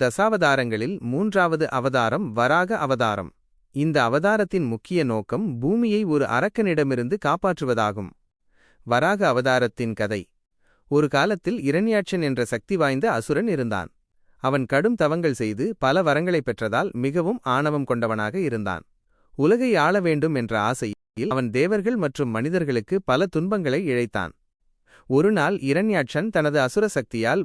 தசாவதாரங்களில் மூன்றாவது அவதாரம் வராக அவதாரம். இந்த அவதாரத்தின் முக்கிய நோக்கம் பூமியை ஒரு அரக்கனிடமிருந்து காப்பாற்றுவதாகும். வராக அவதாரத்தின் கதை. ஒரு காலத்தில் இரண்யாட்சன் என்ற சக்தி வாய்ந்த அசுரன் இருந்தான். அவன் கடும் தவங்கள் செய்து பல வரங்களைப் பெற்றதால் மிகவும் ஆணவம் கொண்டவனாக இருந்தான். உலகை ஆள வேண்டும் என்ற ஆசையில் அவன் தேவர்கள் மற்றும் மனிதர்களுக்கு பல துன்பங்களை இழைத்தான். ஒருநாள் இரண்யாட்சன் தனது அசுர சக்தியால்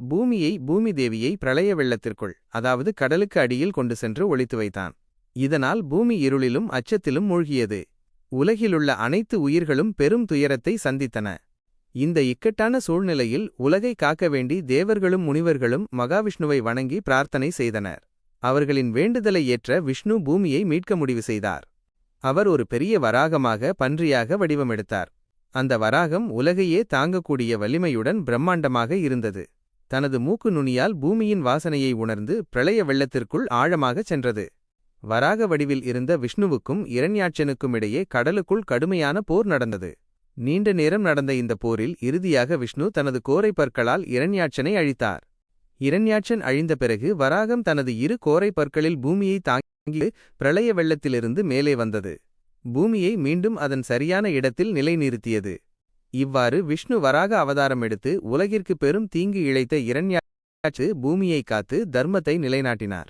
பூமி தேவியை பிரளய வெள்ளத்திற்குள், அதாவது கடலுக்கு அடியில் கொண்டு சென்று ஒளித்து வைத்தான். இதனால் பூமி இருளிலும் அச்சத்திலும் மூழ்கியது. உலகிலுள்ள அனைத்து உயிர்களும் பெரும் துயரத்தை சந்தித்தன. இந்த இக்கட்டான சூழ்நிலையில் உலகை காக்க வேண்டி தேவர்களும் முனிவர்களும் மகாவிஷ்ணுவை வணங்கி பிரார்த்தனை செய்தனர். அவர்களின் வேண்டுதலை ஏற்ற விஷ்ணு பூமியை மீட்க முடிவு செய்தார். அவர் ஒரு பெரிய வராகமாக பன்றியாக வடிவமெடுத்தார். அந்த வராகம் உலகையே தாங்கக்கூடிய வலிமையுடன் பிரம்மாண்டமாக இருந்தது. தனது மூக்கு நுனியால் பூமியின் வாசனையை உணர்ந்து பிரளய வெள்ளத்திற்குள் ஆழமாகச் சென்றது. வராக வடிவில் இருந்த விஷ்ணுவுக்கும் இரண்யாட்சனுக்கும் இடையே கடலுக்குள் கடுமையான போர் நடந்தது. நீண்ட நேரம் நடந்த இந்த போரில் இறுதியாக விஷ்ணு தனது கோரை பற்களால் இரண்யாட்சனை அழித்தார். இரண்யாட்சன் அழிந்த பிறகு வராகம் தனது இரு கோரை பற்களில் பூமியை தாங்கி பிரளய வெள்ளத்திலிருந்து மேலே வந்தது. பூமியை மீண்டும் அதன் சரியான இடத்தில் நிலைநிறுத்தியது. இவ்வாறு விஷ்ணு வராக அவதாரம் எடுத்து உலகிற்கு பெரும் தீங்கு இழைத்த இரண்யாட்சன் பூமியை காத்து தர்மத்தை நிலைநாட்டினார்.